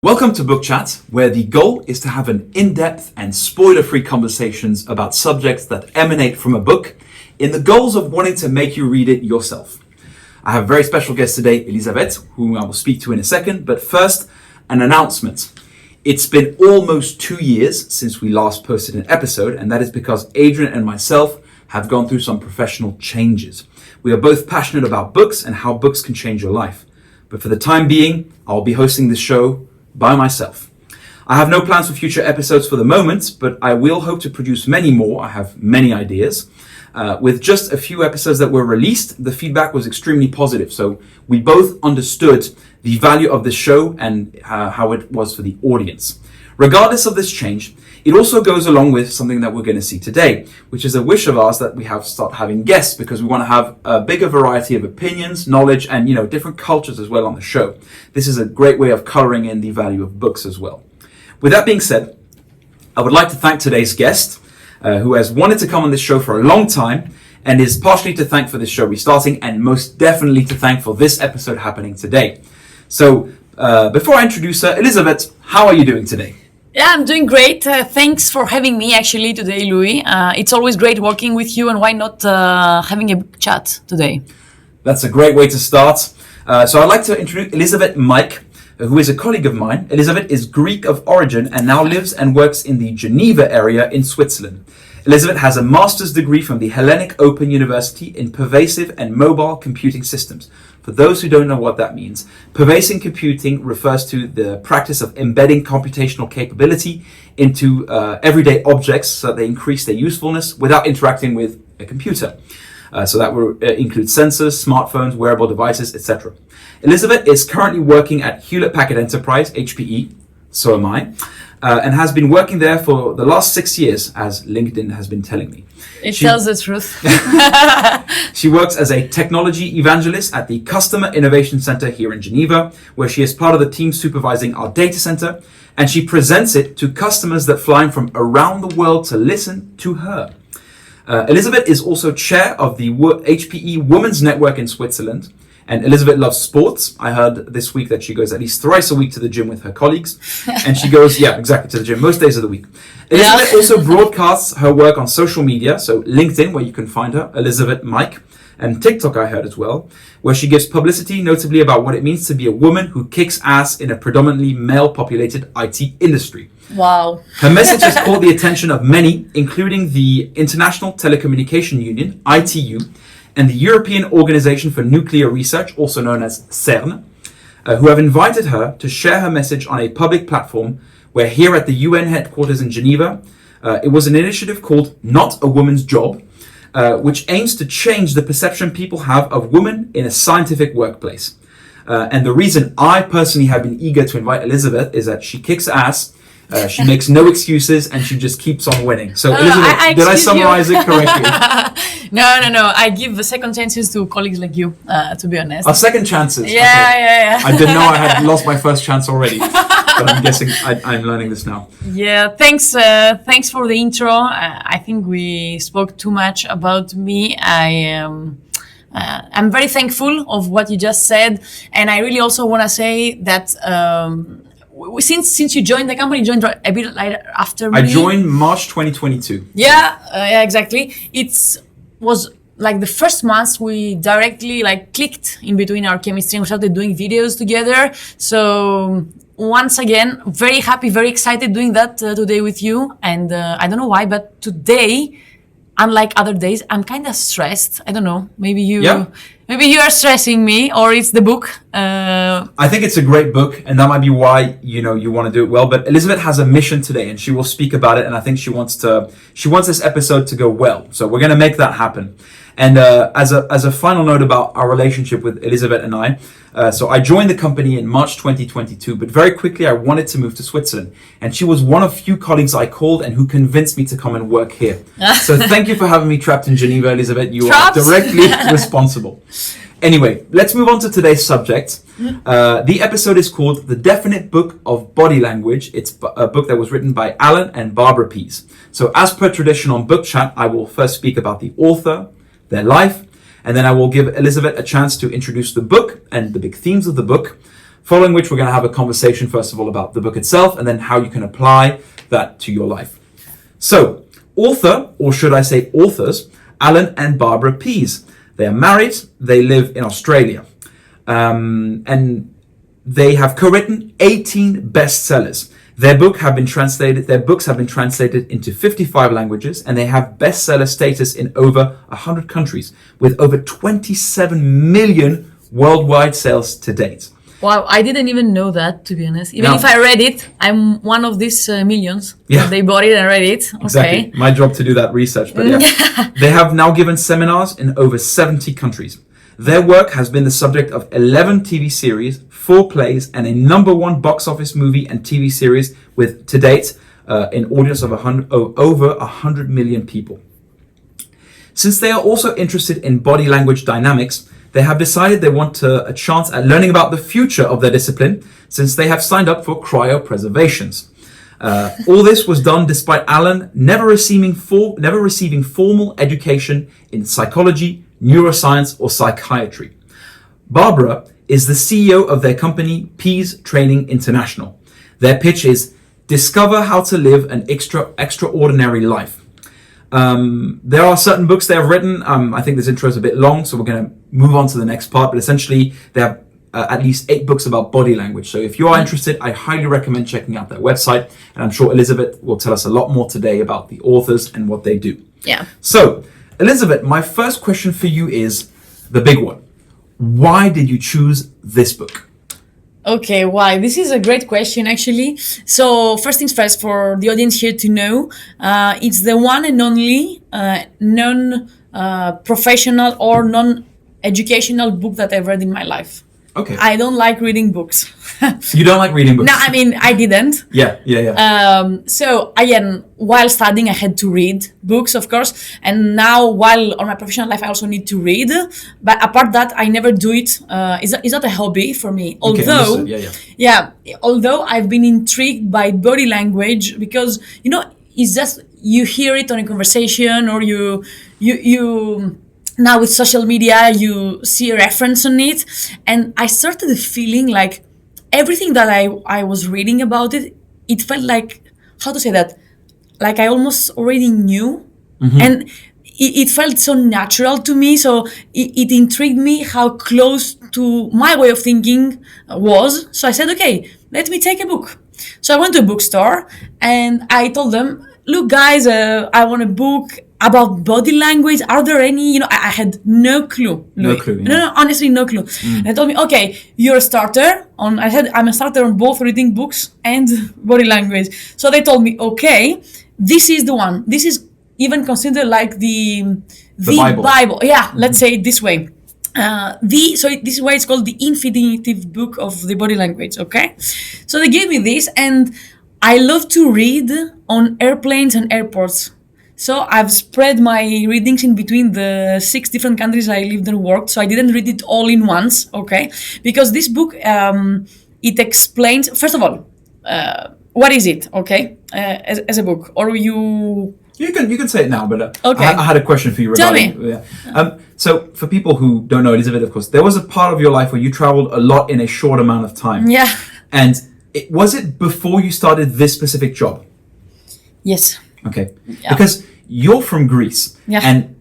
Welcome to Book Chat, where the goal is to have an in-depth and spoiler-free conversations about subjects that emanate from a book in the goals of wanting to make you read it yourself. I have a very special guest today, Elisavet, whom I will speak to in a second, but first, an announcement. It's been almost 2 years since we last posted an episode, and that is because Adrian and myself have gone through some professional changes. We are both passionate about books and how books can change your life. But for the time being, I'll be hosting this show by myself. I have no plans for future episodes for the moment, but I will hope to produce many more. I have many ideas. With just a few episodes that were released, the feedback was extremely positive. So we both understood the value of this show and how it was for the audience. Regardless of this change, it also goes along with something that we're going to see today, which is a wish of ours that we have start having guests because we want to have a bigger variety of opinions, knowledge, and different cultures as well on the show. This is a great way of coloring in the value of books as well. With that being said, I would like to thank today's guest, who has wanted to come on this show for a long time and is partially to thank for this show restarting and most definitely to thank for this episode happening today. So before I introduce her, Elisavet, how are you doing today? Yeah, I'm doing great. Thanks for having me actually today, Louis. It's always great working with you, and why not having a chat today? That's a great way to start. So I'd like to introduce Elisavet Mike, who is a colleague of mine. Elisavet is Greek of origin and now lives and works in the Geneva area in Switzerland. Elisavet has a master's degree from the Hellenic Open University in Pervasive and Mobile Computing Systems. For those who don't know what that means, pervasive computing refers to the practice of embedding computational capability into everyday objects so that they increase their usefulness without interacting with a computer. So that will include sensors, smartphones, wearable devices, etc. Elisavet is currently working at Hewlett-Packard Enterprise, HPE, so am I, and has been working there for the last 6 years, as LinkedIn has been telling me. She tells the truth. She works as a technology evangelist at the Customer Innovation Center here in Geneva, where she is part of the team supervising our data center, and she presents it to customers that fly in from around the world to listen to her. Elisavet is also chair of the HPE Women's Network in Switzerland. And Elisavet loves sports. I heard this week that she goes at least thrice a week to the gym with her colleagues. And she goes, to the gym most days of the week. Elisavet also broadcasts her work on social media. So LinkedIn, where you can find her, Elisavet Mike. And TikTok, I heard as well, where she gives publicity notably about what it means to be a woman who kicks ass in a predominantly male-populated IT industry. Wow. Her message has caught the attention of many, including the International Telecommunication Union, ITU, and the European Organization for Nuclear Research, also known as CERN, who have invited her to share her message on a public platform where here at the UN headquarters in Geneva, it was an initiative called Not a Woman's Job, which aims to change the perception people have of women in a scientific workplace. And the reason I personally have been eager to invite Elisavet is that she kicks ass, she makes no excuses, and she just keeps on winning. So, Elisavet, did I summarize it correctly? No. I give the second chances to colleagues like you, to be honest. Second chances? Yeah. I didn't know I had lost my first chance already, but I'm guessing I'm learning this now. Yeah, thanks for the intro. I think we spoke too much about me. I'm very thankful of what you just said, and I really also want to say that since you joined the company, you joined a bit later after me. I joined March 2022. Yeah, exactly. It was like the first month we directly clicked in between our chemistry and we started doing videos together. So once again, very happy, very excited doing that today with you. And I don't know why, but today, unlike other days, I'm kind of stressed. I don't know. Maybe you are stressing me, or it's the book. I think it's a great book, and that might be why you want to do it well. But Elisavet has a mission today, and she will speak about it. And I think she wants this episode to go well. So we're going to make that happen. And as a final note about our relationship with Elisavet and I, so I joined the company in March 2022, but very quickly I wanted to move to Switzerland. And she was one of few colleagues I called and who convinced me to come and work here. So thank you for having me trapped in Geneva, Elisavet. You are directly responsible. Anyway, let's move on to today's subject. The episode is called The Definite Book of Body Language. It's a book that was written by Allan and Barbara Pease. So as per tradition on Book Chat, I will first speak about the author, their life, and then I will give Elisavet a chance to introduce the book and the big themes of the book, Following which, we're going to have a conversation, first of all, about the book itself, and then how you can apply that to your life. So, author, or should I say authors, Allan and Barbara Pease. They are married, they live in Australia, and they have co-written 18 bestsellers. Their books have been translated into 55 languages, and they have bestseller status in over 100 countries, with over 27 million worldwide sales to date. Wow, I didn't even know that, to be honest. Even if I read it, I'm one of these millions. Yeah. They bought it and read it. Okay. Exactly. My job to do that research, but yeah. They have now given seminars in over 70 countries. Their work has been the subject of 11 TV series, 4 plays, and a #1 box office movie and TV series with, to date, an audience of over 100 million people. Since they are also interested in body language dynamics, they have decided they want a chance at learning about the future of their discipline, since they have signed up for cryopreservations. All this was done despite Allan never receiving formal education in psychology, neuroscience, or psychiatry. Barbara is the CEO of their company, Pease Training International. Their pitch is, discover how to live an extraordinary life. There are certain books they have written. I think this intro is a bit long, so we're going to move on to the next part. But essentially, they have at least 8 books about body language. So if you are interested, I highly recommend checking out their website. And I'm sure Elisavet will tell us a lot more today about the authors and what they do. Yeah. So, Elisavet, my first question for you is the big one. Why did you choose this book? Okay, why? This is a great question, actually. So, first things first, for the audience here to know, it's the one and only non-professional or non-educational book that I've read in my life. Okay. I don't like reading books. You don't like reading books? No, I mean, I didn't. Yeah. So again, while studying, I had to read books, of course. And now, while on my professional life, I also need to read. But apart that, I never do it. It's not a hobby for me. Although, although I've been intrigued by body language because, it's just, you hear it on a conversation or you now with social media, you see a reference on it. And I started feeling like everything that I was reading about it, it felt like, how to say that? Like I almost already knew. Mm-hmm. And it felt so natural to me. So it intrigued me how close to my way of thinking was. So I said, okay, let me take a book. So I went to a bookstore and I told them, look guys, I want a book about body language. Are there any, I had no clue. No clue. Yeah. No, honestly, no clue. And they told me, okay, you're a starter I said, I'm a starter on both reading books and body language. So they told me, okay, this is the one. This is even considered like the Bible. Yeah, let's say it this way. This is why it's called the infinitive book of the body language. Okay. So they gave me this and I love to read on airplanes and airports. So I've spread my readings in between the 6 different countries I lived and worked. So I didn't read it all in once, okay? Because this book, it explains, first of all, what is it, okay? As a book, or you can say it now, but okay. I had a question for you regarding. Tell me. Yeah. So for people who don't know Elisavet, of course, there was a part of your life where you traveled a lot in a short amount of time. Yeah. And was it before you started this specific job? Yes. Okay. Yeah. Because you're from Greece. Yeah. And,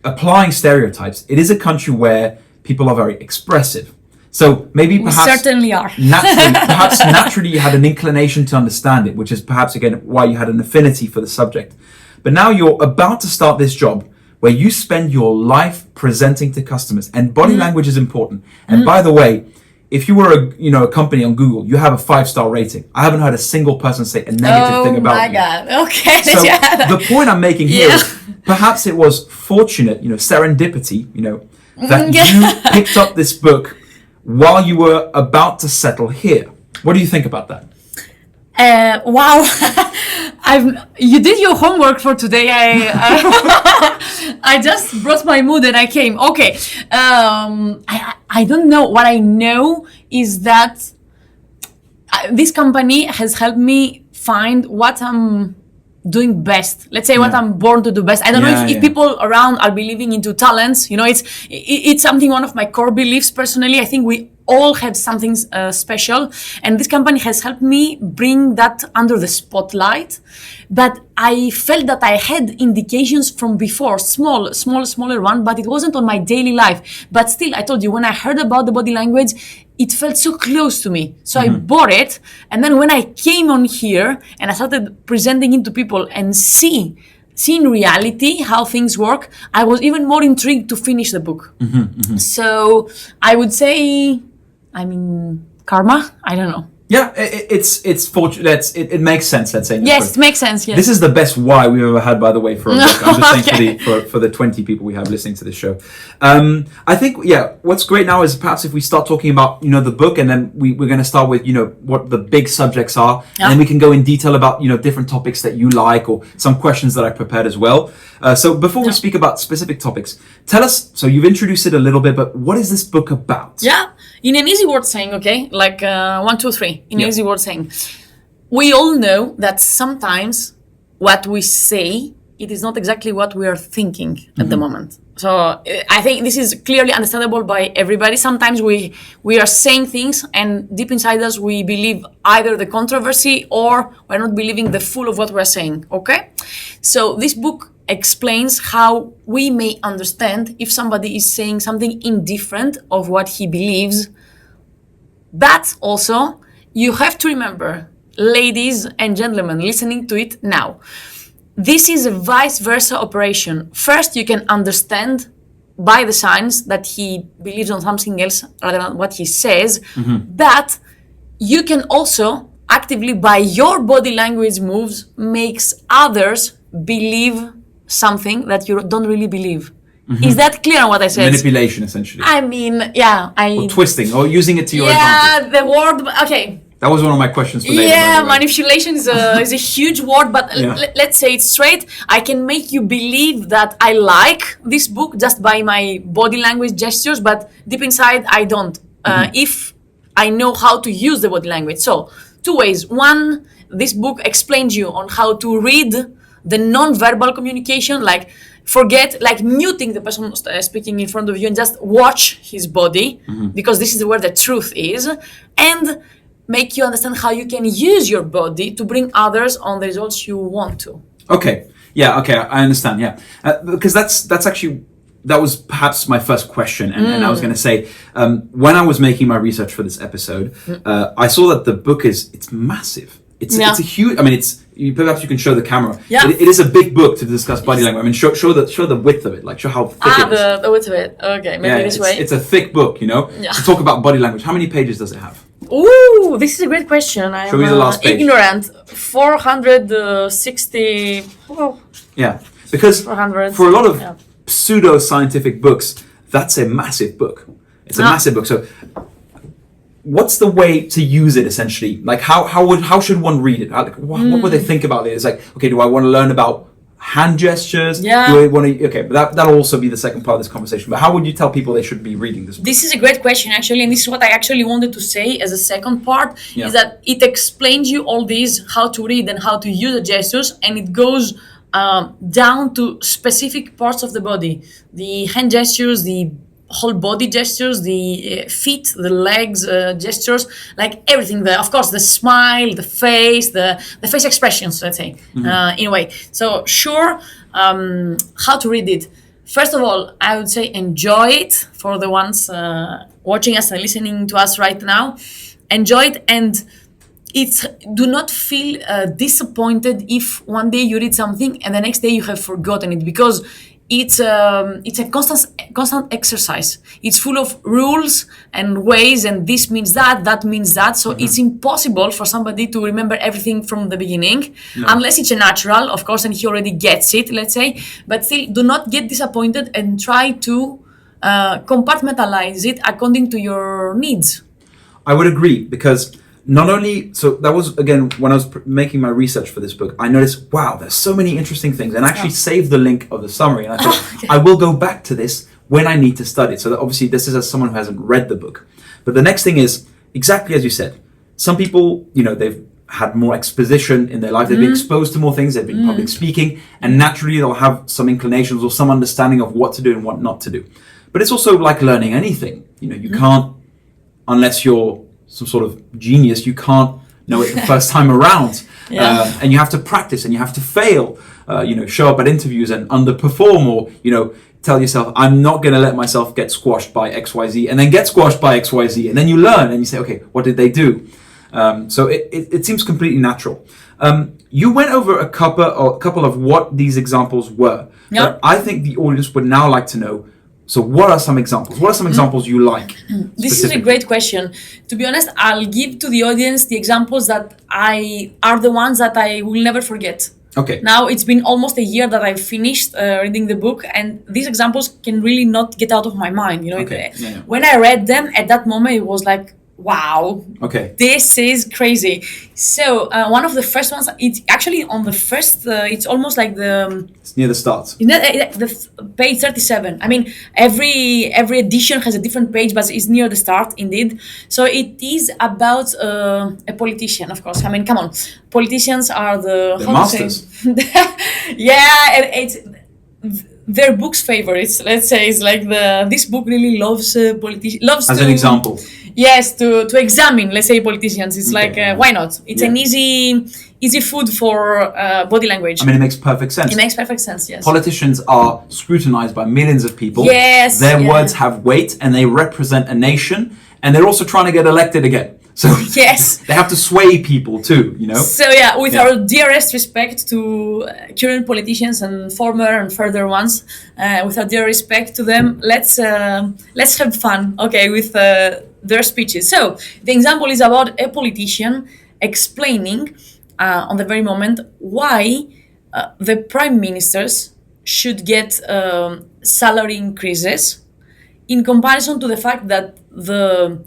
applying stereotypes, it is a country where people are very expressive. So maybe perhaps... We certainly are. naturally you had an inclination to understand it, which is perhaps, again, why you had an affinity for the subject. But now you're about to start this job where you spend your life presenting to customers. And body language is important. And by the way, if you were a company on Google, you have a 5-star rating. I haven't heard a single person say a negative thing about you. Oh my God. Okay. So the point I'm making here is perhaps it was fortunate, serendipity, that you picked up this book while you were about to settle here. What do you think about that? Wow. You did your homework for today. I just brought my mood and I came. Okay. I don't know. What I know is that this company has helped me find what I'm doing best. Let's say what I'm born to do best. I don't know if people around are believing into talents. It's something, one of my core beliefs personally. I think we all had something special, and this company has helped me bring that under the spotlight. But I felt that I had indications from before, smaller one, but it wasn't on my daily life. But still, I told you, when I heard about the body language, it felt so close to me. So I bought it, and then when I came on here and I started presenting it to people and see in reality how things work, I was even more intrigued to finish the book. So I would say, karma? I don't know. Yeah, it's fortunate. It makes sense. Let's say. Yes, it makes sense. Yes. This is the best why we've ever had, by the way, for a book. I'm just saying for the 20 people we have listening to this show. I think what's great now is perhaps if we start talking about the book, and then we're going to start with what the big subjects are, and then we can go in detail about different topics that you like or some questions that I prepared as well. So before we speak about specific topics, tell us. So you've introduced it a little bit, but what is this book about? Yeah, in an easy word saying, okay, like 1, 2, 3. In an easy word saying, we all know that sometimes what we say, it is not exactly what we are thinking at the moment. So I think this is clearly understandable by everybody. Sometimes we are saying things, and deep inside us we believe either the controversy or we're not believing the full of what we're saying. Okay, so this book explains how we may understand if somebody is saying something indifferent of what he believes. But also, you have to remember, ladies and gentlemen listening to it now, this is a vice versa operation. First, you can understand by the signs that he believes on something else rather than what he says. But you can also actively, by your body language moves, makes others believe something that you don't really believe. Is that clear on what I said? Manipulation, essentially. Or twisting, or using it to your advantage. Yeah, the word. Okay. That was one of my questions for later. Yeah, manipulation is a huge word, but let's say it straight. I can make you believe that I like this book just by my body language gestures, but deep inside I don't. If I know how to use the body language. So, 2 ways. One, this book explains you on how to read the non-verbal communication, like muting the person speaking in front of you and just watch his body, because this is where the truth is, and make you understand how you can use your body to bring others on the results you want to. Okay. Yeah. Okay. I understand. Yeah. Because that's actually, that was perhaps my first question. And I was going to say, when I was making my research for this episode, I saw that the book it's massive. It's a huge, perhaps you can show the camera. Yeah. It is a big book to discuss body language. Show the width of it, like show how thick it is. The width of it. Okay, maybe this way. It's a thick book, to talk about body language. How many pages does it have? Ooh, this is a great question. Show me the last page. Ignorant. 460. Oh. Yeah, because for a lot of pseudo-scientific books, that's a massive book. It's a massive book. So, what's the way to use it essentially? Like, how should one read it? What would they think about it? It's like, okay, do I want to learn about hand gestures? Yeah. Do I want to? Okay, but that'll also be the second part of this conversation. But how would you tell people they should be reading this book? This is a great question, actually, and this is what I actually wanted to say as a second part, is that it explains you all these, how to read and how to use the gestures, and it goes down to specific parts of the body. The hand gestures, the whole body gestures, the feet, the legs gestures, like everything. Of course, the smile, the face expressions, let's say, in a way. So sure, how to read it. First of all, I would say enjoy it for the ones watching us and listening to us right now. Enjoy it, and do not feel disappointed if one day you read something and the next day you have forgotten it, because it's a constant exercise. It's full of rules and ways, and this means that means that. So it's impossible for somebody to remember everything from the beginning, unless it's a natural, of course, and he already gets it, let's say. But still, do not get disappointed and try to compartmentalize it according to your needs. I would agree, because not only, so that was, again, when I was making my research for this book, I noticed, wow, there's so many interesting things, and I actually saved the link of the summary, and I thought, I will go back to this when I need to study it. So that obviously this is as someone who hasn't read the book. But the next thing is, exactly as you said, some people, they've had more exposition in their life, they've been exposed to more things, they've been public speaking, and naturally they'll have some inclinations or some understanding of what to do and what not to do. But it's also like learning anything. You can't unless you're some sort of genius, you can't know it the first time around. And you have to practice and you have to fail, show up at interviews and underperform, or, tell yourself, I'm not going to let myself get squashed by XYZ, and then get squashed by XYZ. And then you learn and you say, okay, what did they do? So it seems completely natural. You went over a couple of what these examples were. Yeah. But I think the audience would now like to know, so what are some examples? What are some examples you like? This is a great question. To be honest, I'll give to the audience the examples that are the ones that I will never forget. Okay. Now it's been almost a year that I've finished reading the book, and these examples can really not get out of my mind. Okay. When I read them at that moment, it was like, wow, okay, this is crazy. So one of the first ones, it's actually on the first, it's almost like it's near the start. The page 37. I mean, every edition has a different page, but it's near the start indeed. So it is about a politician, of course. I mean, come on, politicians are the masters. Yeah, and it's their book's favorites. Let's say it's like this book really loves loves as an example. Yes, to examine, let's say, politicians. It's like, why not? It's an easy food for body language. I mean, it makes perfect sense. It makes perfect sense, yes. Politicians are scrutinized by millions of people. Yes. Their words have weight, and they represent a nation, and they're also trying to get elected again. So yes, they have to sway people too, So with our dearest respect to current politicians and former and further ones, with our dear respect to them, let's have fun, okay, with their speeches. So the example is about a politician explaining on the very moment why the prime ministers should get salary increases in comparison to the fact that the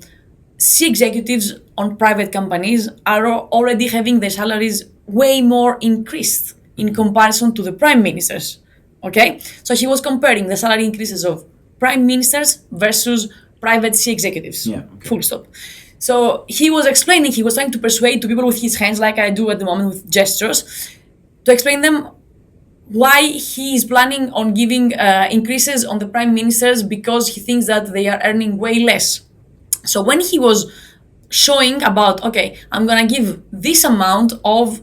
C executives on private companies are already having their salaries way more increased in comparison to the prime ministers. Okay? So he was comparing the salary increases of prime ministers versus private C executives. Yeah, okay. Full stop. So he was explaining, he was trying to persuade to people with his hands, like I do at the moment with gestures, to explain them why he is planning on giving increases on the prime ministers, because he thinks that they are earning way less. So when he was showing about, okay, I'm gonna give this amount of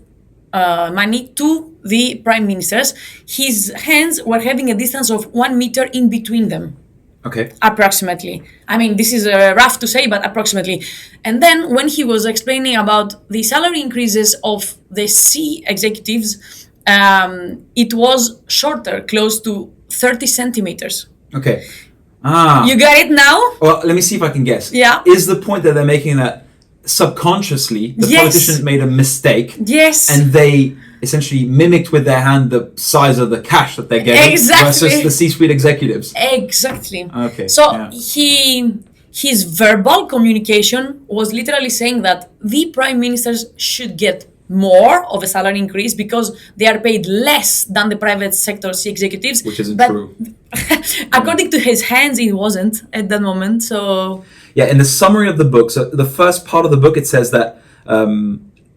money to the prime ministers, his hands were having a distance of 1 meter in between them. Okay. Approximately. I mean, this is rough to say, but approximately. And then when he was explaining about the salary increases of the C executives, it was shorter, close to 30 centimeters. Okay. You got it now? Well, let me see if I can guess. Yeah. Is the point that they're making that subconsciously the politicians made a mistake? Yes. And they essentially mimicked with their hand the size of the cash that they're getting versus the C-suite executives. Exactly. Okay. So his verbal communication was literally saying that the prime ministers should get more of a salary increase because they are paid less than the private sector C executives. Which isn't true. According to his hands, it wasn't at that moment. So yeah, in the summary of the book, so the first part of the book, it says that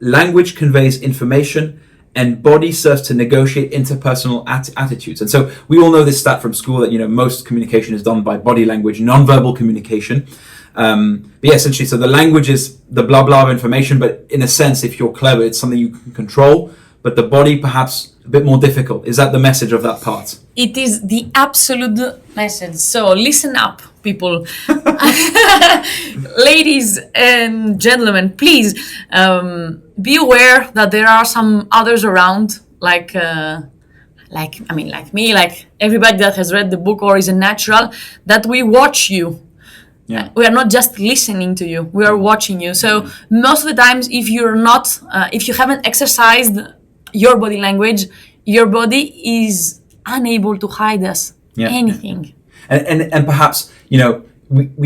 language conveys information and body serves to negotiate interpersonal attitudes. And so we all know this stat from school that, most communication is done by body language, non-verbal communication. But yeah, essentially, so the language is the blah blah of information, but in a sense, if you're clever, it's something you can control, but the body perhaps a bit more difficult. Is that the message of that part? It is the absolute message. So listen up, people. Ladies and gentlemen, please be aware that there are some others around, like me, like everybody that has read the book or is a natural, that we watch you. Yeah. We are not just listening to you, we are watching you. So most of the times, if you haven't exercised your body language, your body is unable to hide anything. And perhaps, we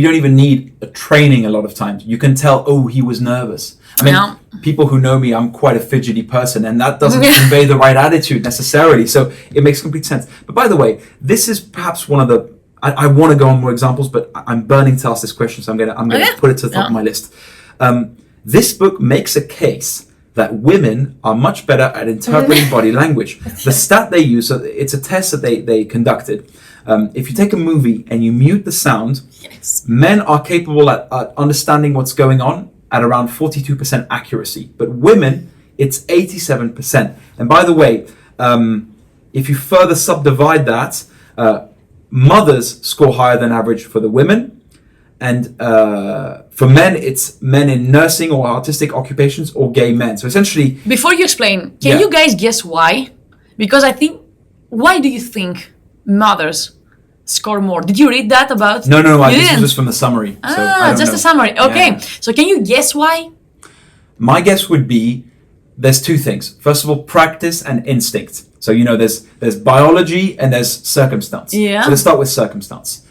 don't even need a training a lot of times. You can tell, he was nervous. I mean, people who know me, I'm quite a fidgety person, and that doesn't convey the right attitude necessarily. So it makes complete sense. But by the way, this is perhaps one of the I want to go on more examples, but I'm burning to ask this question, so I'm gonna put it to the top of my list. This book makes a case that women are much better at interpreting body language. The stat they use, so it's a test that they conducted. If you take a movie and you mute the sound, Yes. men are capable at understanding what's going on at around 42% accuracy. But women, it's 87%. And by the way, if you further subdivide that, mothers score higher than average for the women. And for men, it's men in nursing or artistic occupations or gay men. So essentially... Before you explain, can you guys guess why? Because I think, why do you think mothers score more? Did you read that about? No, You this is didn't? just from the summary. So I don't Just know. a summary. Okay. Yeah. So can you guess why? My guess would be there's two things. First of all, practice and instinct. So, there's biology and there's circumstance. Yeah. So let's start with circumstance.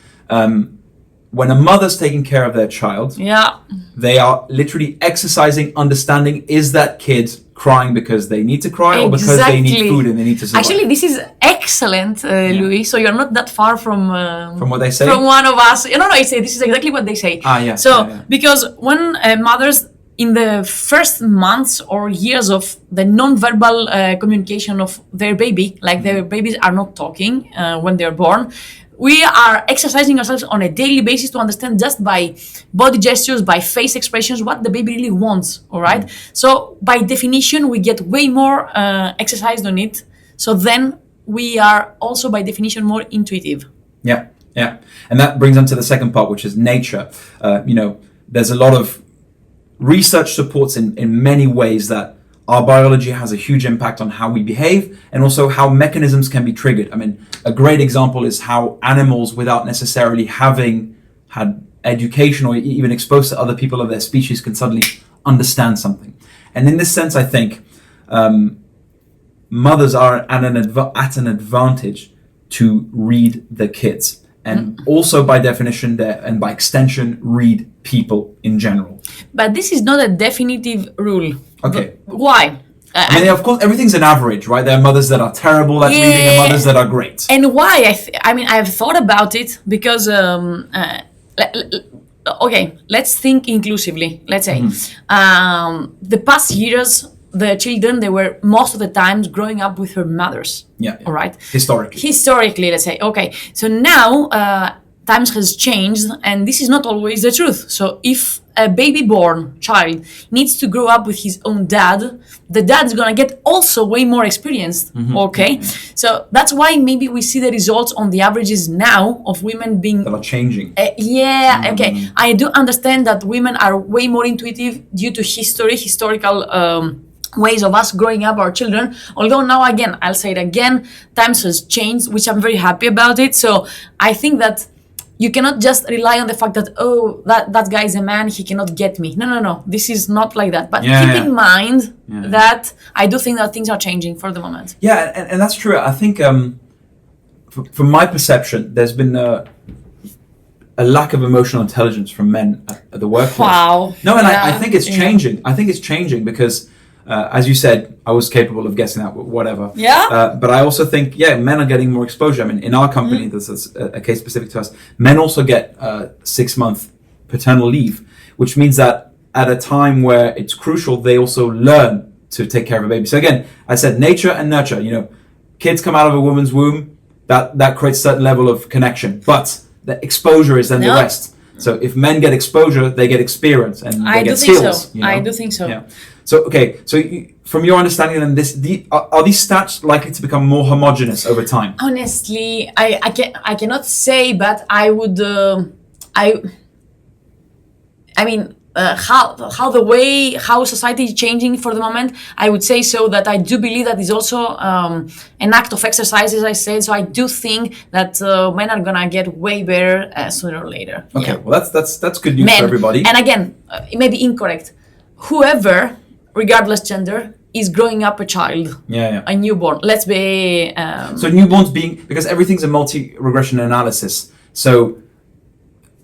When a mother's taking care of their child, Yeah. they are literally exercising, understanding, is that kid crying because they need to cry or because they need food and they need to survive? Actually, this is excellent, Louis. So you're not that far from what they say? From one of us. No, this is exactly what they say. Yeah. So Yeah. because when mothers in the first months or years of the non-verbal communication of their baby, like their babies are not talking when they're born, we are exercising ourselves on a daily basis to understand just by body gestures, by face expressions, what the baby really wants, all right? So by definition, we get way more exercised on it. So then we are also by definition more intuitive. Yeah. And that brings on to the second part, which is nature. There's a lot of research supports in many ways that our biology has a huge impact on how we behave and also how mechanisms can be triggered. I mean, a great example is how animals, without necessarily having had education or even exposed to other people of their species, can suddenly understand something. And in this sense, I think mothers are at an advantage to read the kids. And also by definition and by extension, read people in general. But this is not a definitive rule. Okay. Why? I mean, of course, everything's an average, right? There are mothers that are terrible at reading and mothers that are great. And why? I've thought about it because, okay, let's think inclusively. Let's say the past years, the children, they were most of the times growing up with her mothers. Yeah. All right. Historically, let's say. Okay. So now times has changed, and this is not always the truth. So if a baby-born child needs to grow up with his own dad, the dad is gonna get also way more experienced. Okay. So that's why maybe we see the results on the averages now of women being that are changing. Okay. I do understand that women are way more intuitive due to historical ways of us growing up our children. Although now, again, I'll say it again, times has changed, which I'm very happy about it. So I think that you cannot just rely on the fact that, that guy is a man, he cannot get me. No. This is not like that. But keep in mind that I do think that things are changing for the moment. Yeah, and that's true. I think from my perception, there's been a lack of emotional intelligence from men at the workplace. Wow. No, and I think it's changing. I think it's changing because, as you said, I was capable of guessing that, whatever. Yeah. But I also think, men are getting more exposure. I mean, in our company, this is a case specific to us. Men also get 6-month paternal leave, which means that at a time where it's crucial, they also learn to take care of a baby. So again, I said nature and nurture. Kids come out of a woman's womb, that creates a certain level of connection. But the exposure is then the rest. So if men get exposure, they get experience and they get skills. I do think so. Yeah. So from your understanding, then are these stats likely to become more homogeneous over time? Honestly, I cannot say, but I would. How society is changing for the moment, I would say so that I do believe that is also an act of exercise, as I said. So I do think that men are gonna get way better sooner or later. Okay, well that's good news for everybody. And again, it may be incorrect. Whoever, regardless gender, is growing up a child, a newborn. Let's be. So newborns because everything's a multi-regression analysis. So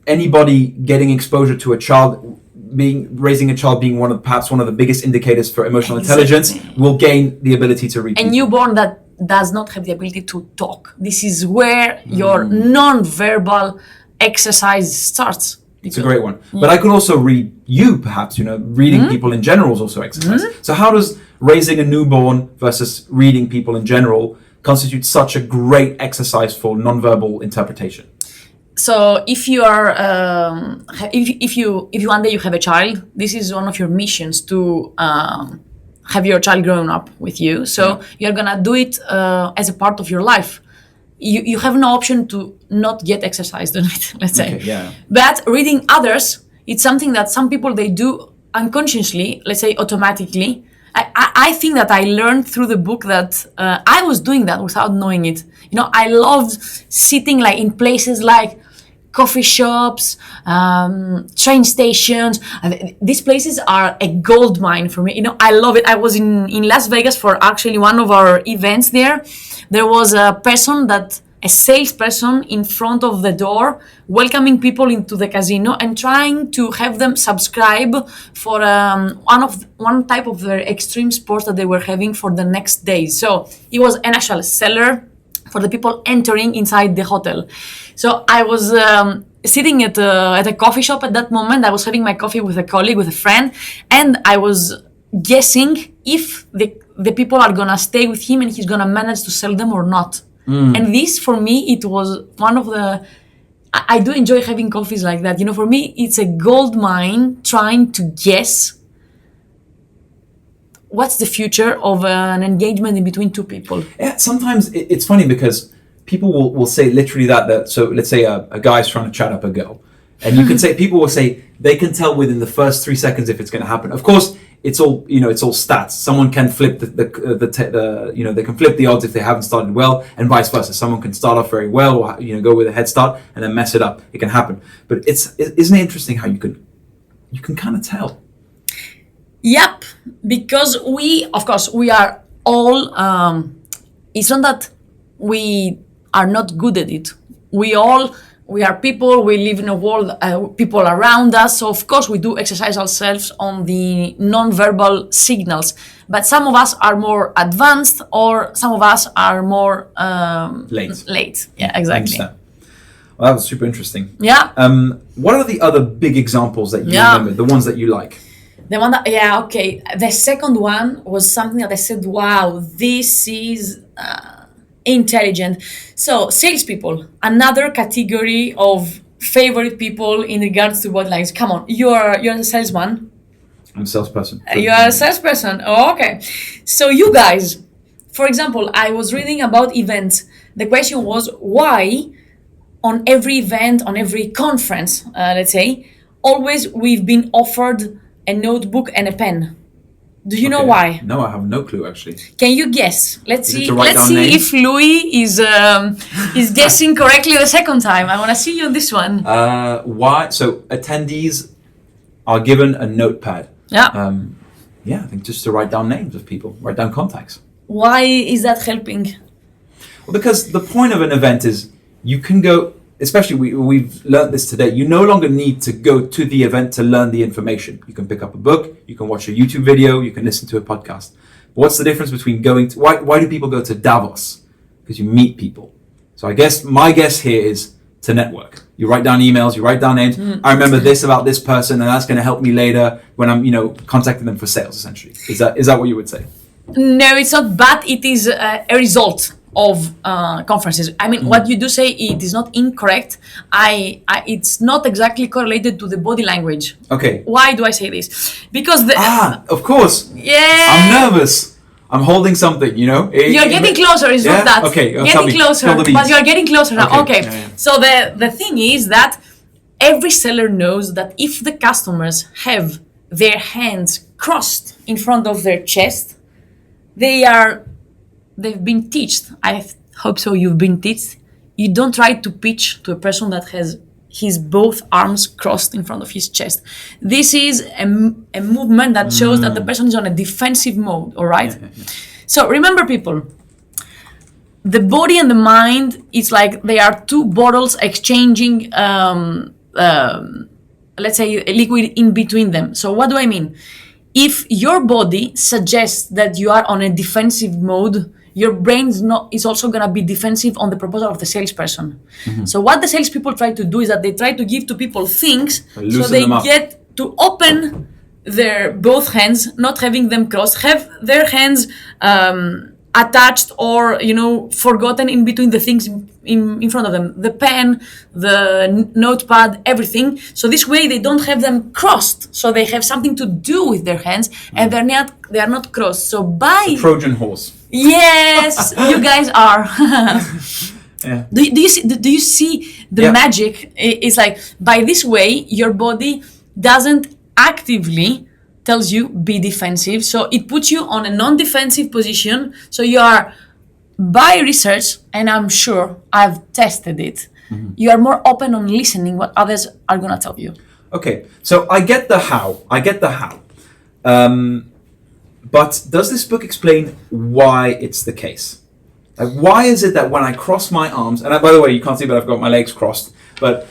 anybody getting exposure to a child. Raising a child being perhaps one of the biggest indicators for emotional intelligence will gain the ability to read. A newborn that does not have the ability to talk. This is where your non-verbal exercise starts. It's a great one. But I could also read you, perhaps, reading people in general is also exercise. So how does raising a newborn versus reading people in general constitutes such a great exercise for nonverbal interpretation? So if you are, if you one day you have a child, this is one of your missions to have your child growing up with you. So you're gonna do it as a part of your life. You have no option to not get exercised on it, let's say. Okay, yeah. But reading others, it's something that some people, they do unconsciously, let's say automatically. I think that I learned through the book that I was doing that without knowing it. You know, I loved sitting like in places like coffee shops, train stations. These places are a gold mine for me. You know, I love it. I was in Las Vegas for actually one of our events there. There was a salesperson in front of the door, welcoming people into the casino and trying to have them subscribe for one type of their extreme sports that they were having for the next day. So it was an actual seller for the people entering inside the hotel. So I was sitting at a coffee shop at that moment. I was having my coffee with a colleague, with a friend, and I was guessing if the people are gonna stay with him and he's gonna manage to sell them or not. And this, for me, it was one of the... I do enjoy having coffees like that. You know, for me, it's a gold mine trying to guess what's the future of an engagement in between two people. Yeah, sometimes it's funny because people will say literally that. So let's say a guy's trying to chat up a girl. And you can say, people will say they can tell within the first 3 seconds if it's going to happen. Of course, it's all stats. Someone can flip they can flip the odds if they haven't started well, and vice versa. Someone can start off very well, or go with a head start and then mess it up. It can happen. But isn't it interesting how you can kind of tell? Yep, because we are all. It's not that we are not good at it. We are people, we live in a world, people around us, so of course we do exercise ourselves on the non-verbal signals. But some of us are more advanced, or some of us are more... Late, yeah, exactly. Well, that was super interesting. Yeah. What are the other big examples that you remember, the ones that you like? The one that, okay. The second one was something that I said, wow, this is... intelligent. So salespeople, another category of favorite people in regards to body language. Come on, you're a salesman. I'm a salesperson. You are a salesperson. Oh, okay. So you guys, for example, I was reading about events. The question was why on every event, on every conference, let's say, always we've been offered a notebook and a pen. Do you know why? No, I have no clue actually. Can you guess? Let's see names? if Louis is guessing correctly the second time. I want to see you on this one. Why? So attendees are given a notepad. Yeah. I think just to write down names of people, write down contacts. Why is that helping? Well, because the point of an event is you can go. Especially we've learned this today. You no longer need to go to the event to learn the information. You can pick up a book, you can watch a YouTube video, you can listen to a podcast. But what's the difference between going to... Why do people go to Davos? Because you meet people. So I guess my guess here is to network. You write down emails, you write down names. I remember this about this person, and that's going to help me later when I'm, contacting them for sales, essentially. Is that what you would say? No, it's not, but it is a result of conferences. I mean, what you do say, it is not incorrect. It's not exactly correlated to the body language. Okay. Why do I say this? Because of course. Yeah. I'm nervous. I'm holding something, You're getting closer. It's not that. Okay. Getting closer, but you're getting closer now. Okay. Yeah. So the thing is that every seller knows that if the customers have their hands crossed in front of their chest, they've been taught. I hope so. You've been taught. You don't try to pitch to a person that has his both arms crossed in front of his chest. This is a movement that shows that the person is on a defensive mode. All right. Yeah. So remember, people. The body and the mind, it's like they are two bottles exchanging, let's say, a liquid in between them. So what do I mean? If your body suggests that you are on a defensive mode, your brain is also going to be defensive on the proposal of the salesperson. Mm-hmm. So what the salespeople try to do is that they try to give to people things so they get to open their both hands, not having them crossed, have their hands attached or forgotten in between the things in front of them, the pen, the notepad, everything. So this way they don't have them crossed, so they have something to do with their hands, and they are not crossed. So by Trojan horse. Yes, you guys are. Yeah. Do you see the magic? It's like by this way your body doesn't actively tells you be defensive, so it puts you on a non-defensive position. So you are, by research, and I'm sure I've tested it, you are more open on listening what others are gonna tell you. Okay, so I get the how. But does this book explain why it's the case? Like, why is it that when I cross my arms, and by the way, you can't see, but I've got my legs crossed, but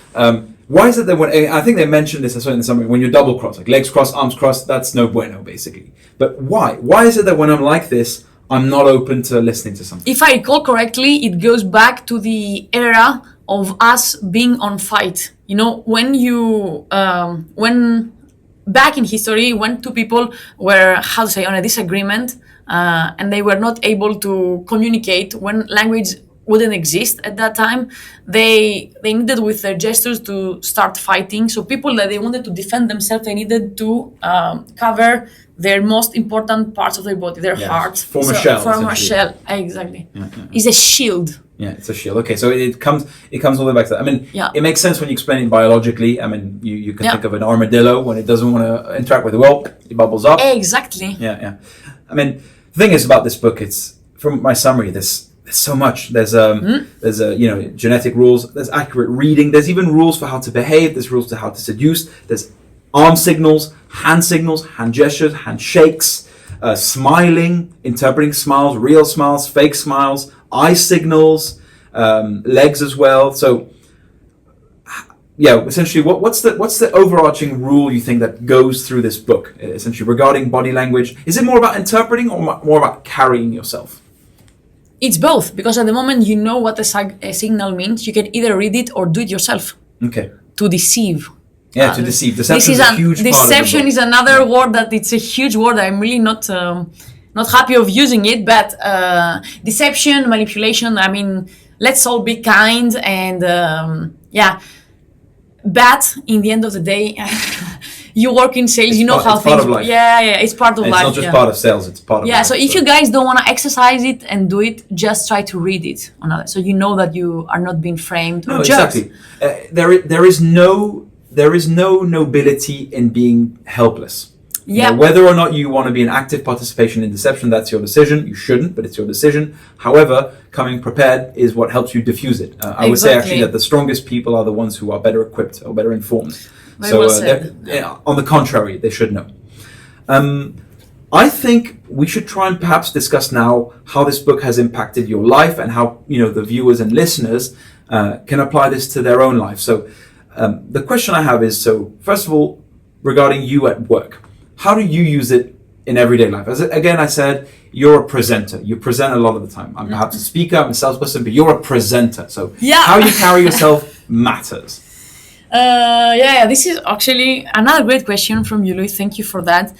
why is it that when, I think they mentioned this, I saw in the summary, when you're double crossed, like legs crossed, arms crossed, that's no bueno, basically. But why? Why is it that when I'm like this, I'm not open to listening to something? If I recall correctly, it goes back to the era of us being on fight. When back in history, when two people were, on a disagreement, and they were not able to communicate, when language wouldn't exist at that time, they needed with their gestures to start fighting. So people that they wanted to defend themselves, they needed to cover their most important parts of their body, their heart. Form a shell. Form a shell, exactly. It's a shield. Yeah, it's a shield. Okay, so it comes all the way back to that. I mean, it makes sense when you explain it biologically. I mean, you can think of an armadillo when it doesn't want to interact with the whelp, it bubbles up. Exactly. Yeah. I mean, the thing is about this book, it's from my summary. There's so much. There's genetic rules. There's accurate reading. There's even rules for how to behave. There's rules to how to seduce. There's arm signals, hand gestures, handshakes, smiling, interpreting smiles, real smiles, fake smiles, eye signals, legs as well. So, essentially, what's the overarching rule you think that goes through this book, essentially, regarding body language? Is it more about interpreting or more about carrying yourself? It's both, because at the moment you know what a signal means, you can either read it or do it yourself. Okay. To deceive. Yeah, to deceive. Deception is a huge part of the book. Deception is another word that it's a huge word. I'm really not happy of using it, but deception, manipulation. I mean, let's all be kind and But in the end of the day, you work in sales. You know how things. Part of life. Yeah, it's part of life. It's not just part of sales; it's part of. Yeah, life, so if you guys don't want to exercise it and do it, just try to read it on others, so you know that you are not being framed. No, exactly. There is no nobility in being helpless. Yeah. Whether or not you want to be an active participation in deception, that's your decision. You shouldn't, but it's your decision. However, coming prepared is what helps you diffuse it. I would say actually that the strongest people are the ones who are better equipped or better informed. Very well said. On the contrary, they should know. I think we should try and perhaps discuss now how this book has impacted your life and how the viewers and listeners can apply this to their own life. So the question I have is, first of all, regarding you at work. How do you use it in everyday life? Again, I said, you're a presenter. You present a lot of the time. I'm perhaps a speaker, I'm a salesperson, but you're a presenter. So how you carry yourself matters. This is actually another great question from you, Louis. Thank you for that.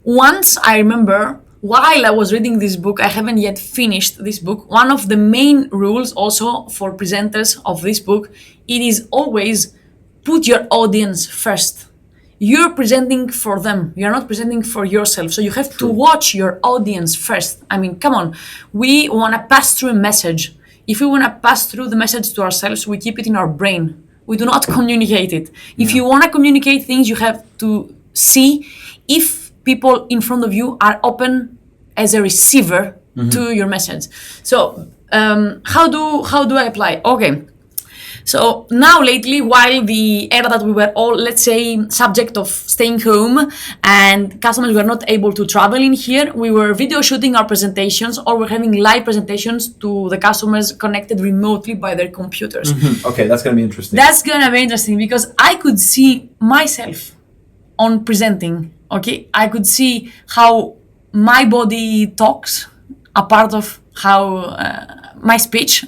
Once I remember, while I was reading this book, I haven't yet finished this book. One of the main rules also for presenters of this book, it is always put your audience first. You're presenting for them. You're not presenting for yourself. So you have to watch your audience first. I mean, come on. We want to pass through a message. If we want to pass through the message to ourselves, we keep it in our brain. We do not communicate it. If you want to communicate things, you have to see if people in front of you are open as a receiver to your message. So how do I apply? Okay. So now lately, while the era that we were all, let's say, subject of staying home and customers were not able to travel in here, we were video shooting our presentations or we're having live presentations to the customers connected remotely by their computers. Okay, that's going to be interesting. That's going to be interesting because I could see myself on presenting, okay? I could see how my body talks, a part of how my speech.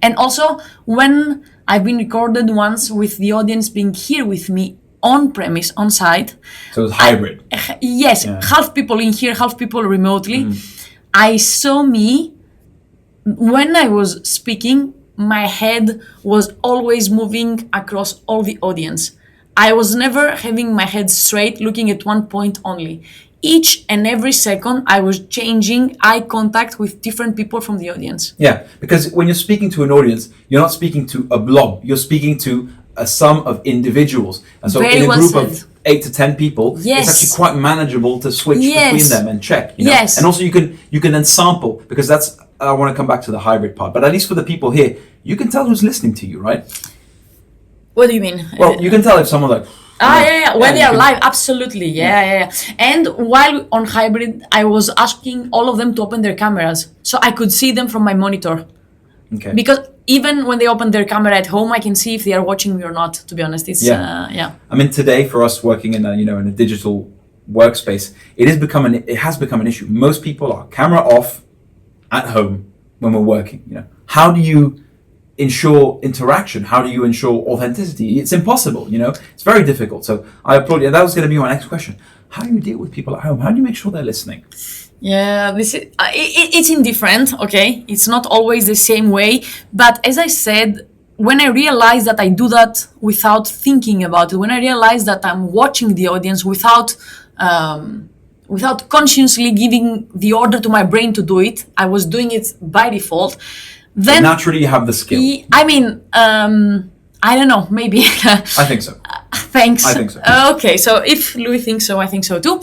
And also when I've been recorded once with the audience being here with me on premise, on site. So it was hybrid. yes, half people in here, half people remotely. I saw me when I was speaking. My head was always moving across all the audience. I was never having my head straight, looking at one point only. Each and every second, I was changing eye contact with different people from the audience. Yeah, because when you're speaking to an audience, you're not speaking to a blob. You're speaking to a sum of individuals. And so Very in a well group said. of 8 to 10 people, Yes. it's actually quite manageable to switch Yes. between them and check. You know? Yes. And also you can then sample, because that's, I want to come back to the hybrid part, but at least for the people here, you can tell who's listening to you, right? What do you mean? Well, you can tell if someone like... When they are you live, absolutely. Yeah. And while on hybrid, I was asking all of them to open their cameras so I could see them from my monitor. Okay. Because even when they open their camera at home, I can see if they are watching me or not. To be honest, it's I mean, today for us working in a digital workspace, it has become an issue. Most people are camera off at home when we're working. How do you ensure interaction? How do you ensure authenticity? It's impossible. It's very difficult. So I applaud you. That was going to be my next question. How do you deal with people at home? How do you make sure they're listening? Yeah, this is it's indifferent. Okay, it's not always the same way. But as I said, when I realized that I do that without thinking about it, when I realized that I'm watching the audience without consciously giving the order to my brain to do it, I was doing it by default. Then naturally you have the skill. I mean, I don't know, maybe. I think so. Thanks. I think so. Okay, so if Louis thinks so, I think so too.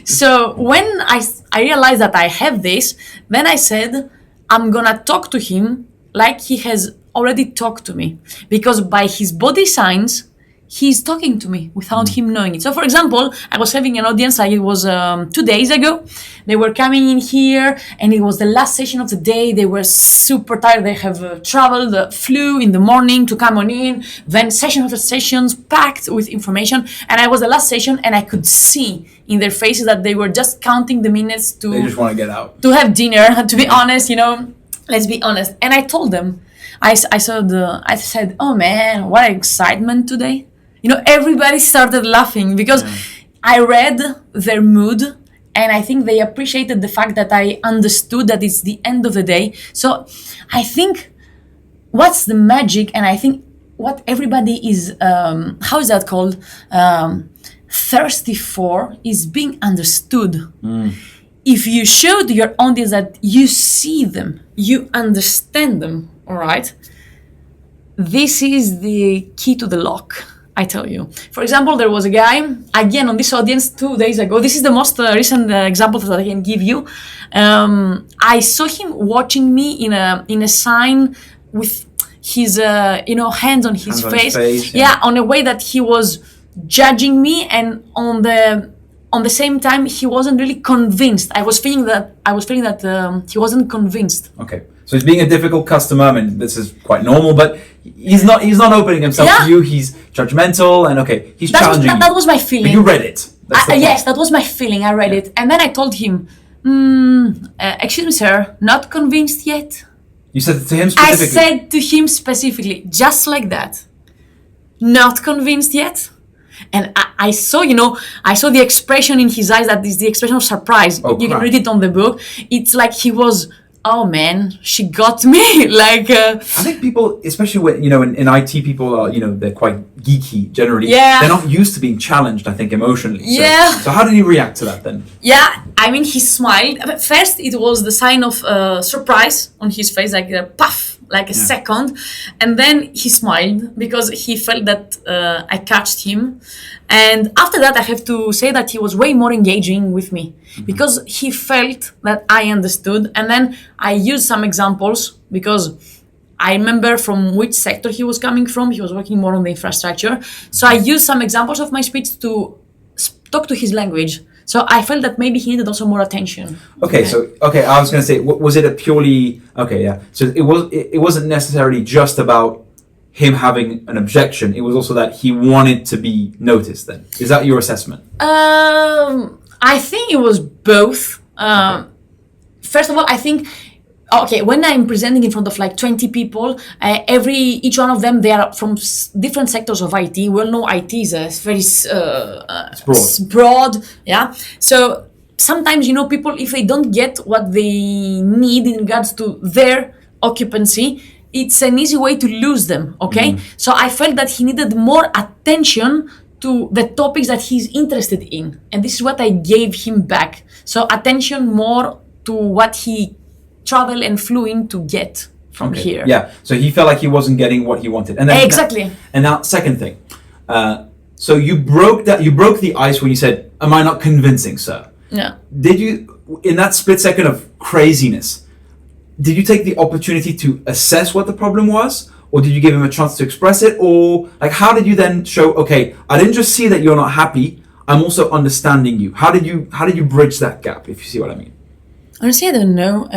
So when I realized that I have this, then I said, I'm gonna talk to him like he has already talked to me. Because by his body signs, he's talking to me without him knowing it. So for example, I was having an audience, like it was 2 days ago. They were coming in here and it was the last session of the day. They were super tired. They have traveled, flew in the morning to come on in, then session after sessions packed with information. And I was the last session and I could see in their faces that they were just counting the minutes to... They just want to get out. To have dinner, to be honest, let's be honest. And I told them, I said, oh man, what excitement today. Everybody started laughing because I read their mood and I think they appreciated the fact that I understood that it's the end of the day. So I think what's the magic, and I think what everybody is, how is that called? Thirsty for is being understood. If you show to your audience that you see them, you understand them, all right? This is the key to the lock. I tell you. For example, there was a guy, again, on this audience 2 days ago. This is the most recent example that I can give you. I saw him watching me in a sign with his, hands on his face. Yeah, on a way that he was judging me, and on the same time, he wasn't really convinced. I was feeling that he wasn't convinced. Okay. So he's being a difficult customer. I mean, this is quite normal, but he's not opening himself to you. He's judgmental, and he's challenging you. That was my feeling. But you read it. Yes, that was my feeling. I read it, and then I told him, "Excuse me, sir, not convinced yet." You said it to him specifically. I said to him specifically, just like that. Not convinced yet. And I saw the expression in his eyes. That is the expression of surprise. You can read it on the book. It's like he was, oh man, she got me. I think people, especially when, in IT, people are, they're quite geeky generally. Yeah. They're not used to being challenged, I think, emotionally. So how did he react to that then? Yeah, I mean, he smiled. First, it was the sign of surprise on his face, like a puff, like a second. And then he smiled because he felt that I catched him. And after that, I have to say that he was way more engaging with me because he felt that I understood. And then I used some examples because I remember from which sector he was coming from. He was working more on the infrastructure. So I used some examples of my speech to talk to his language. So I felt that maybe he needed also more attention. Okay. I was going to say, was it a purely... Okay, yeah. So it wasn't necessarily just about him having an objection. It was also that he wanted to be noticed then. Is that your assessment? I think it was both. First of all, I think okay, when I'm presenting in front of like 20 people, each one of them, they are from different sectors of IT. We all know IT is a very broad, yeah. So sometimes, people, if they don't get what they need in regards to their occupancy, it's an easy way to lose them, okay? So I felt that he needed more attention to the topics that he's interested in. And this is what I gave him back. So attention more to what he traveled and flew in to get from here. Yeah, so he felt like he wasn't getting what he wanted. And then exactly. And now, second thing. So you broke the ice when you said, "Am I not convincing, sir?" Yeah. Did you, in that split second of craziness, did you take the opportunity to assess what the problem was? Or did you give him a chance to express it? Or like, how did you then show, okay, I didn't just see that you're not happy, I'm also understanding you. How did you bridge that gap, if you see what I mean? Honestly, I don't know.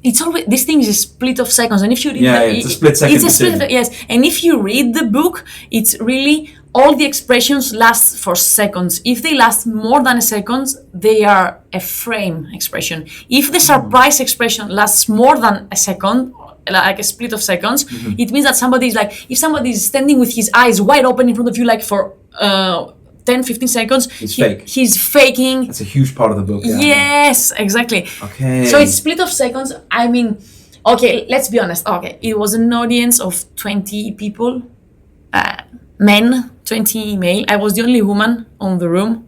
It's always, this thing is a split of seconds, and if you read it's a split second. It's a split, yes. And if you read the book, it's really all the expressions last for seconds. If they last more than a second, they are a frame expression. If the surprise expression lasts more than a second, like a split of seconds, it means that somebody is like, if somebody is standing with his eyes wide open in front of you, like for 10-15 seconds, he's faking. That's a huge part of the book. Yes, exactly. Okay. So it's split of seconds. I mean, okay, let's be honest. Okay, it was an audience of 20 people, men, 20 male. I was the only woman on the room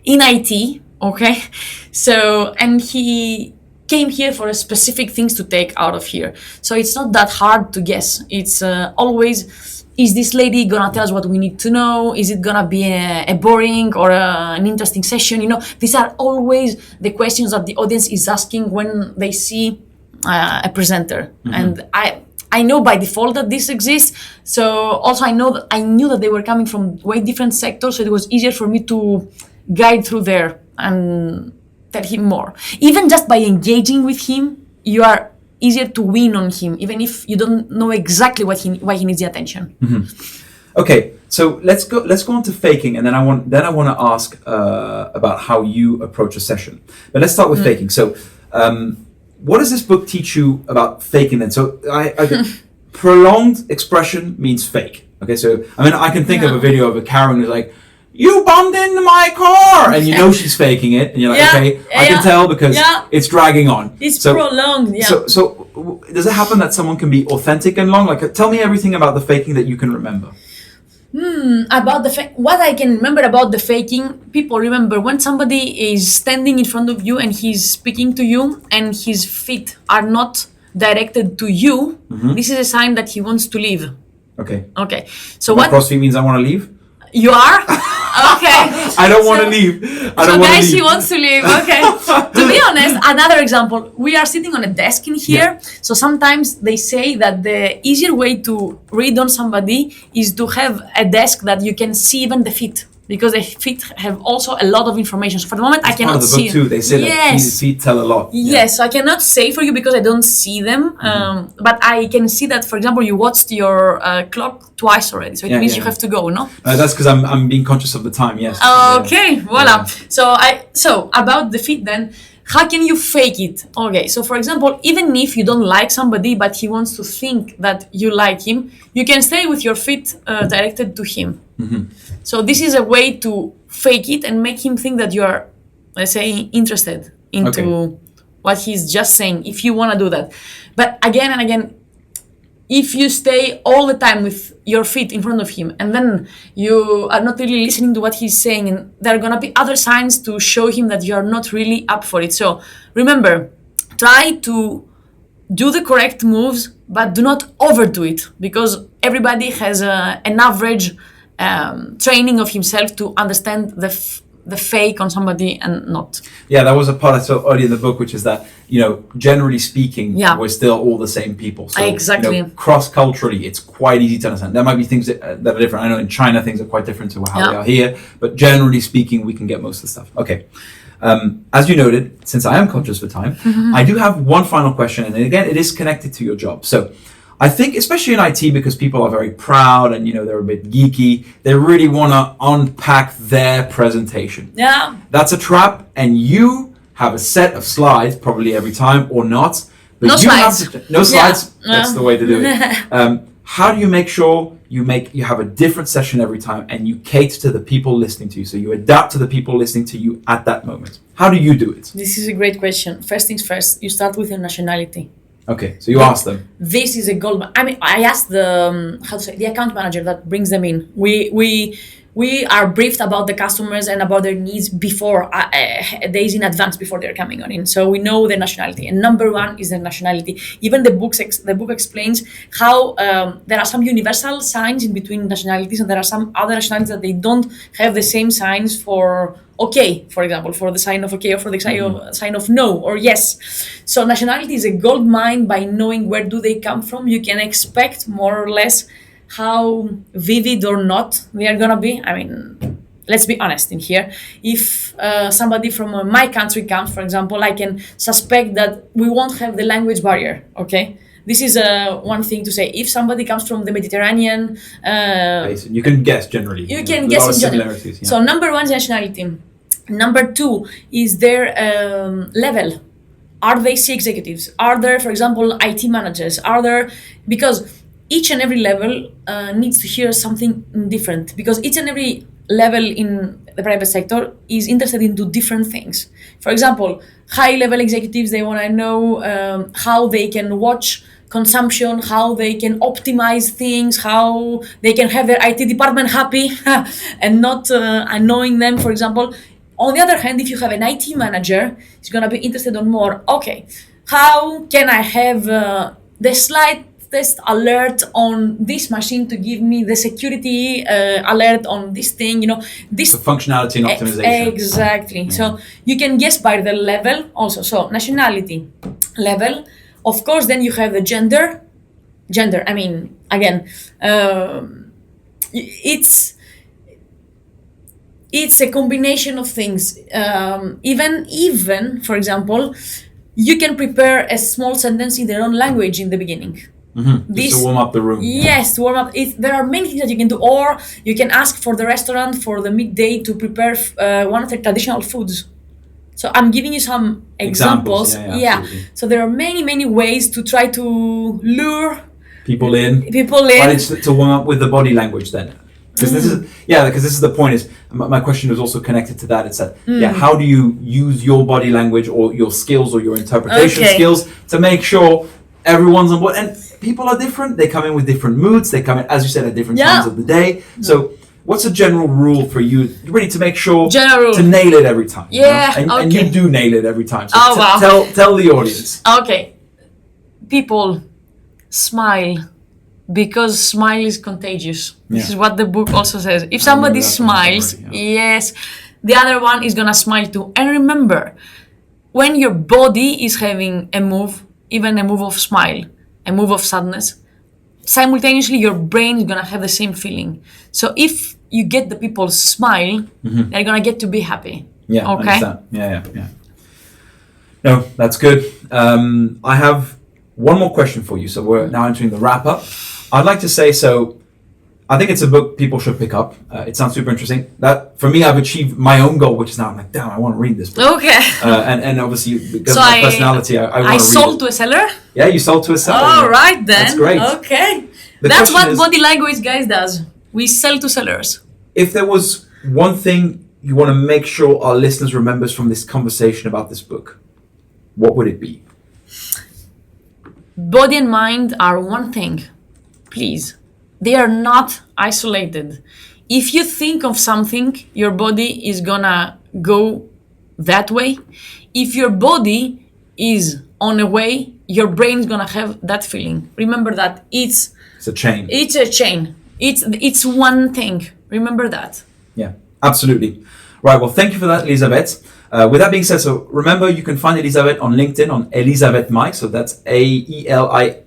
in IT. Okay, so, and he came here for a specific things to take out of here. So it's not that hard to guess. It's always, is this lady gonna tell us what we need to know? Is it gonna be a boring or an interesting session? These are always the questions that the audience is asking when they see a presenter. And I know by default that this exists. So also I knew that they were coming from way different sectors, so it was easier for me to guide through there and tell him more. Even just by engaging with him, you are easier to win on him, even if you don't know exactly why he needs the attention. Okay, so let's go on to faking, and then I want to ask about how you approach a session. But let's start with faking. So, what does this book teach you about faking then? So, prolonged expression means fake. Okay, so I can think of a video of a Karen who's like, "You bumped into my car," and she's faking it, and you're like, okay, I can tell because it's dragging on. It's prolonged. Yeah. So does it happen that someone can be authentic and long? Like, tell me everything about the faking that you can remember. About what I can remember about the faking, people remember when somebody is standing in front of you and he's speaking to you and his feet are not directed to you. This is a sign that he wants to leave. Okay. So what CrossFit means I want to leave? You are? Okay. I don't want to leave. He wants to leave. Okay. To be honest, another example, we are sitting on a desk in here. So sometimes they say that the easier way to read on somebody is to have a desk that you can see even the feet. Because the feet have also a lot of information. So for the moment, I cannot see them. Too. They say that feet tell a lot. Yes, so I cannot say for you because I don't see them. But I can see that, for example, you watched your clock twice already. So it means you have to go, no? That's because I'm being conscious of the time, yes. Okay, voila. So about the feet then, how can you fake it? Okay, so for example, even if you don't like somebody, but he wants to think that you like him, you can stay with your feet directed to him. So this is a way to fake it and make him think that you are, let's say, interested into what he's just saying, if you want to do that. But again and again, if you stay all the time with your feet in front of him and then you are not really listening to what he's saying, and there are going to be other signs to show him that you are not really up for it. So remember, try to do the correct moves, but do not overdo it, because everybody has an average training of himself to understand the fake on somebody and not. Yeah, that was a part I saw earlier in the book, which is that, generally speaking, we're still all the same people. So, exactly. Cross-culturally, it's quite easy to understand. There might be things that are different. I know in China, things are quite different to how they are here. But generally speaking, we can get most of the stuff. Okay. As you noted, since I am conscious for time, I do have one final question. And again, it is connected to your job. So I think, especially in IT, because people are very proud and, they're a bit geeky, they really want to unpack their presentation. Yeah. That's a trap, and you have a set of slides probably every time or not. But No you slides. Have to, no slides. Yeah. That's the way to do it. How do you make sure you have a different session every time and you cater to the people listening to you? So you adapt to the people listening to you at that moment. How do you do it? This is a great question. First things first, you start with your nationality. Okay, so you ask them. This is a gold. I mean, I asked the account manager that brings them in. We are briefed about the customers and about their needs before days in advance before they're coming on in. So we know their nationality. And number one is their nationality. Even the book explains how there are some universal signs in between nationalities, and there are some other nationalities that they don't have the same signs for okay, for example, for the sign of okay or for the sign of no or yes. So nationality is a gold mine. By knowing where do they come from, you can expect more or less how vivid or not they are gonna be. I mean, let's be honest in here. If somebody from my country comes, for example, I can suspect that we won't have the language barrier, okay? This is one thing to say. If somebody comes from the Mediterranean... you can guess generally. You can guess in general. Yeah. So number one is nationality. Number two is their level. Are they C executives? Are there, for example, IT managers? Are there... Because each and every level needs to hear something different, because each and every level in the private sector is interested into different things. For example, high-level executives, they want to know how they can watch consumption, how they can optimize things, how they can have their IT department happy and not annoying them, for example. On the other hand, if you have an IT manager, he's going to be interested on more, okay, how can I have the slight alert on this machine to give me the security alert on this thing, this the functionality and optimization. Exactly. Yeah. So you can guess by the level also. So nationality, level, of course. Then you have the gender. I mean, again, it's a combination of things. Even for example, you can prepare a small sentence in their own language in the beginning. Mm-hmm. Just to warm up the room. Yes, to warm up. There are many things that you can do, or you can ask for the restaurant for the midday to prepare one of the traditional foods. So I'm giving you some examples. Yeah. So there are many ways to try to lure people in. But it's to warm up with the body language then. Because this is the point. Is my question was also connected to that. It's that how do you use your body language or your skills or your interpretation skills to make sure everyone's on board? And people are different. They come in with different moods. They come in, as you said, at different times of the day. So what's a general rule for you really to make sure to nail it every time? Yeah, and you do nail it every time. So wow. Tell the audience. Okay. People, smile. Because smile is contagious. This is what the book also says. If somebody smiles, yes, the other one is gonna smile too. And remember, when your body is having a move, even a move of smile, a move of sadness, simultaneously your brain is gonna have the same feeling. So if you get the people smile, they're gonna get to be happy. Yeah, okay. Understand. Yeah. No, that's good. I have one more question for you. So we're now entering the wrap up. I'd like to say, so I think it's a book people should pick up. It sounds super interesting. That for me, I've achieved my own goal, which is now I'm like, damn, I want to read this book. Okay. And obviously because of my personality, I want to read it. I sold to a seller? Yeah, you sold to a seller. All right then. That's great. Okay. That's what Body Language Guys does. We sell to sellers. If there was one thing you want to make sure our listeners remembers from this conversation about this book, what would it be? Body and mind are one thing. Please. They are not isolated. If you think of something, your body is gonna go that way. If your body is on a way, your brain is gonna have that feeling. Remember that it's a chain. It's a chain. It's one thing. Remember that. Yeah, absolutely. Right. Well, thank you for that, Elisavet. With that being said, so remember you can find Elisavet on LinkedIn on Elisavet Mike. So that's AELISAVET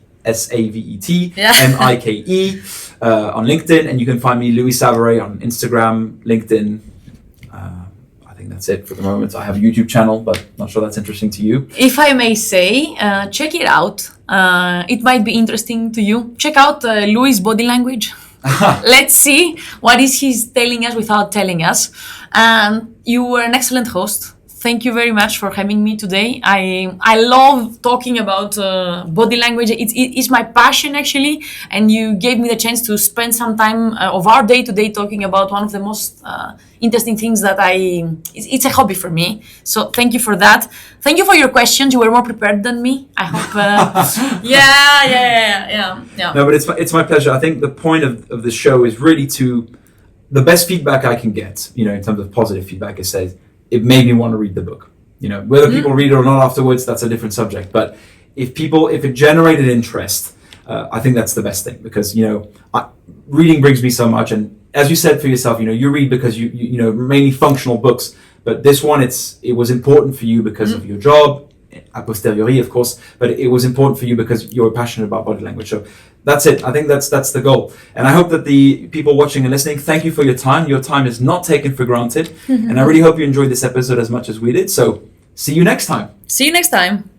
MIKE on LinkedIn, and you can find me Louis Savary on Instagram, LinkedIn. I think that's it for the moment. I have a YouTube channel, but not sure that's interesting to you. If I may say, check it out. It might be interesting to you. Check out Louis' body language. Let's see what is he telling us without telling us. And you were an excellent host. thank you very much for having me today. I love talking about body language. It's my passion actually, and you gave me the chance to spend some time of our day today talking about one of the most interesting things that it's a hobby for me. So thank you for that. Thank you for your questions. You were more prepared than me. I hope. Yeah. No, but it's my pleasure. I think the point of the show is really the best feedback I can get, in terms of positive feedback, is says it made me want to read the book. Whether people read it or not afterwards, that's a different subject. But if it generated interest, I think that's the best thing, because reading brings me so much. And as you said for yourself, you read because you mainly functional books. But this one, it was important for you because of your job, a posteriori, of course. But it was important for you because you were passionate about body language. So that's it. I think that's the goal. And I hope that the people watching and listening, thank you for your time. Your time is not taken for granted. And I really hope you enjoyed this episode as much as we did. So see you next time. See you next time.